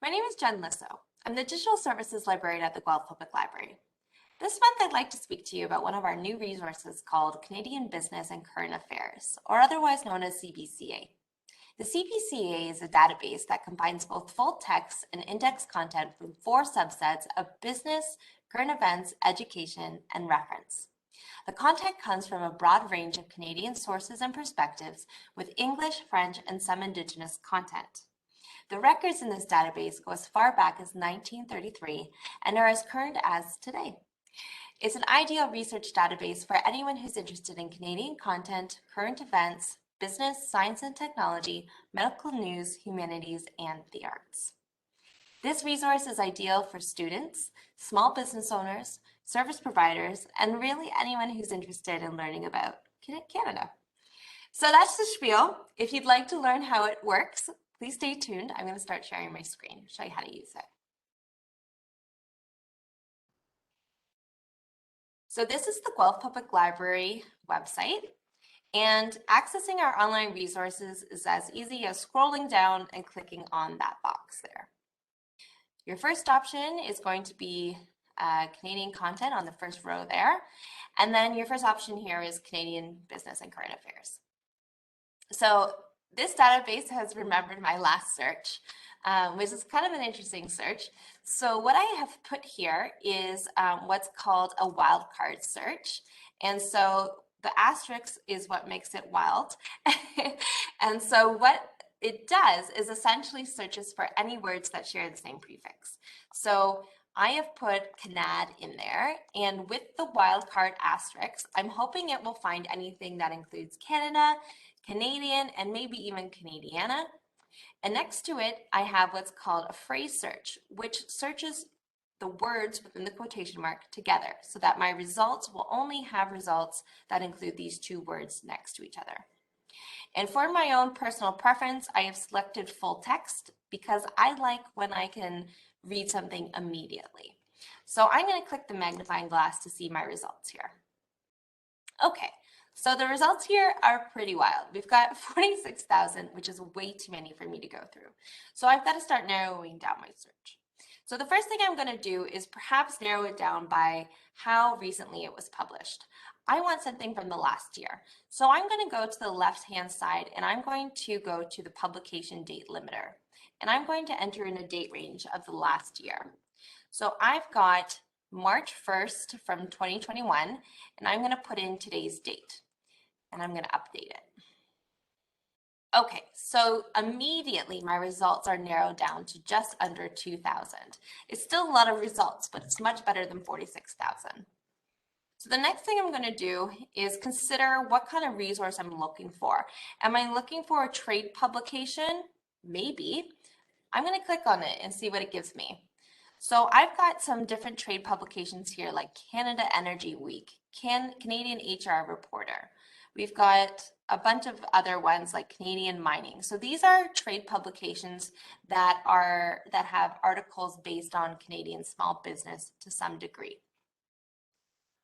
My name is Jen Lisso. I'm the Digital Services Librarian at the Guelph Public Library. This month, I'd like to speak to you about one of our new resources called Canadian Business and Current Affairs, or otherwise known as CBCA. The CBCA is a database that combines both full text and index content from 4 subsets of business, current events, education, and reference. The content comes from a broad range of Canadian sources and perspectives with English, French, and some Indigenous content. The records in this database go as far back as 1933 and are as current as today. It's an ideal research database for anyone who's interested in Canadian content, current events, business, science and technology, medical news, humanities, and the arts. This resource is ideal for students, small business owners, service providers, and really anyone who's interested in learning about Canada. So that's the spiel. If you'd like to learn how it works, please stay tuned. I'm going to start sharing my screen, show you how to use it. So this is the Guelph Public Library website, and accessing our online resources is as easy as scrolling down and clicking on that box there. Your first option is going to be Canadian content on the first row there, and then your first option here is Canadian Business and Current Affairs. So this database has remembered my last search, which is kind of an interesting search. So what I have put here is what's called a wildcard search. And so the asterisk is what makes it wild. And so what it does is essentially searches for any words that share the same prefix. So I have put Canad in there, and with the wildcard asterisk, I'm hoping it will find anything that includes Canada, Canadian, and maybe even Canadiana. And next to it, I have what's called a phrase search, which searches the words within the quotation mark together so that my results will only have results that include these 2 words next to each other. And for my own personal preference, I have selected full text because I like when I can read something immediately. So I'm going to click the magnifying glass to see my results here. Okay. So the results here are pretty wild. We've got 46,000, which is way too many for me to go through. So I've got to start narrowing down my search. So the first thing I'm going to do is perhaps narrow it down by how recently it was published. I want something from the last year. So I'm going to go to the left-hand side and I'm going to go to the publication date limiter. And I'm going to enter in a date range of the last year. So I've got March 1st from 2021, and I'm going to put in today's date. And I'm going to update it. Okay, so immediately my results are narrowed down to just under 2,000. It's still a lot of results, but it's much better than 46,000. So the next thing I'm going to do is consider what kind of resource I'm looking for. Am I looking for a trade publication? Maybe. I'm going to click on it and see what it gives me. So I've got some different trade publications here like Canada Energy Week, Canadian HR Reporter. We've got a bunch of other ones like Canadian Mining. So these are trade publications that have articles based on Canadian small business to some degree.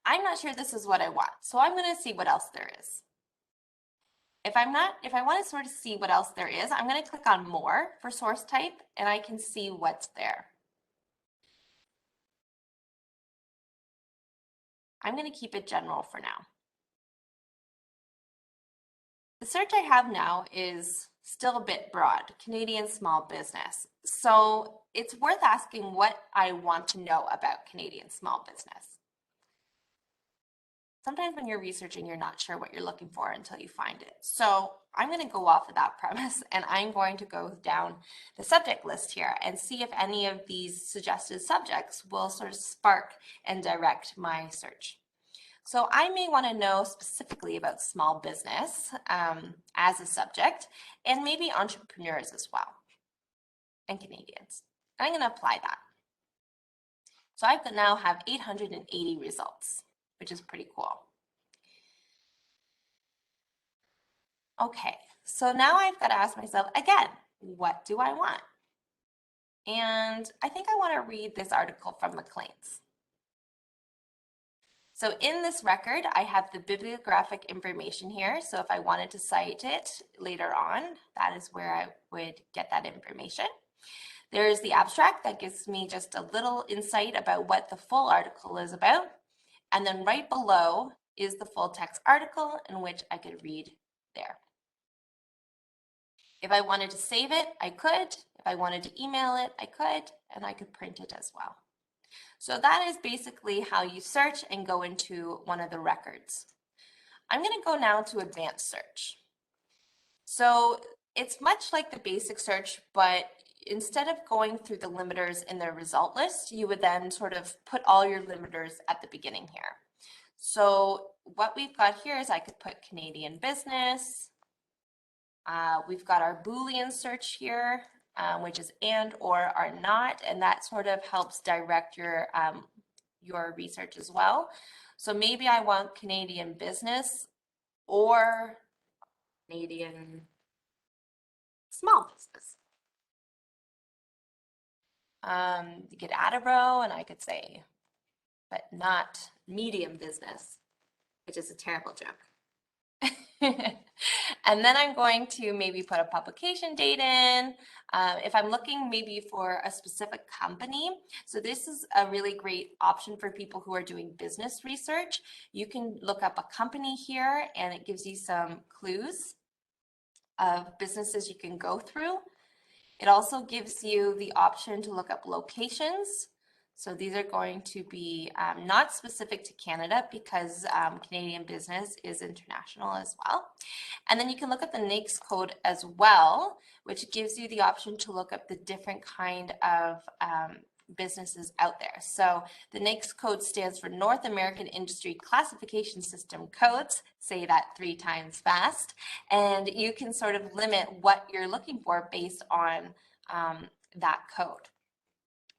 I'm not sure this is what I want, so I'm going to see what else there is. If I want to sort of see what else there is, I'm going to click on More for source type, and I can see what's there. I'm going to keep it general for now. The search I have now is still a bit broad, Canadian small business. So it's worth asking what I want to know about Canadian small business. Sometimes when you're researching, you're not sure what you're looking for until you find it. So I'm going to go off of that premise, and I'm going to go down the subject list here and see if any of these suggested subjects will sort of spark and direct my search. So I may want to know specifically about small business as a subject, and maybe entrepreneurs as well, and Canadians. I'm going to apply that. So I now have 880 results, which is pretty cool. Okay, so now I've got to ask myself again, what do I want? And I think I want to read this article from Maclean's. So in this record, I have the bibliographic information here. So if I wanted to cite it later on, that is where I would get that information. There is the abstract that gives me just a little insight about what the full article is about. And then right below is the full text article in which I could read there. If I wanted to save it, I could. If I wanted to email it, I could, and I could print it as well. So that is basically how you search and go into one of the records. I'm going to go now to advanced search. So it's much like the basic search, but instead of going through the limiters in the result list, you would then sort of put all your limiters at the beginning here. So what we've got here is I could put Canadian business. We've got our Boolean search here, which is and, or, are not, and that sort of helps direct your research as well. So maybe I want Canadian business or Canadian small business. You could add a row and I could say, but not medium business, which is a terrible joke. And then I'm going to maybe put a publication date in. If I'm looking maybe for a specific company, so this is a really great option for people who are doing business research. You can look up a company here and it gives you some clues of businesses you can go through. It also gives you the option to look up locations. So these are going to be not specific to Canada because Canadian business is international as well. And then you can look up the NAICS code as well, which gives you the option to look up the different kind of businesses out there. So the NAICS code stands for North American Industry Classification System Codes. Say that 3 times fast. And you can sort of limit what you're looking for based on that code.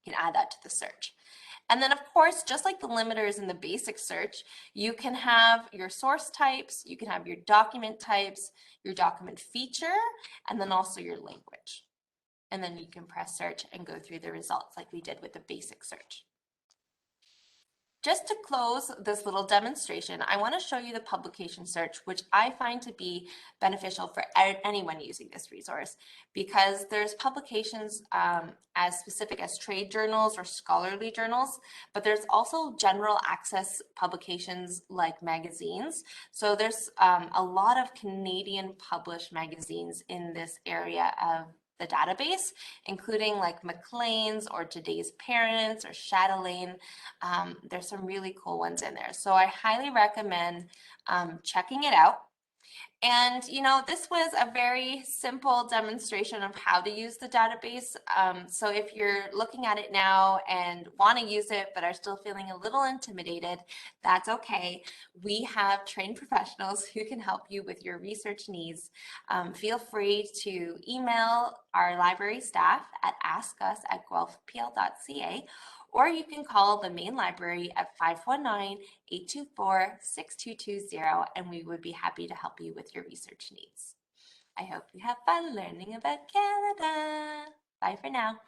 You can add that to the search. And then of course, just like the limiters in the basic search, you can have your source types, you can have your document types, your document feature, and then also your language. And then you can press search and go through the results like we did with the basic search. Just to close this little demonstration, I want to show you the publication search, which I find to be beneficial for anyone using this resource because there's publications as specific as trade journals or scholarly journals, but there's also general access publications like magazines. So there's a lot of Canadian published magazines in this area of the database, including like Maclean's or Today's Parents or Chatelaine. There's some really cool ones in there. So I highly recommend checking it out. And, you know, this was a very simple demonstration of how to use the database. So if you're looking at it now and want to use it, but are still feeling a little intimidated, that's okay. We have trained professionals who can help you with your research needs. Feel free to email our library staff at askus@guelphpl.ca, or you can call the main library at 519-824-6220, and we would be happy to help you with your research needs. I hope you have fun learning about Canada. Bye for now.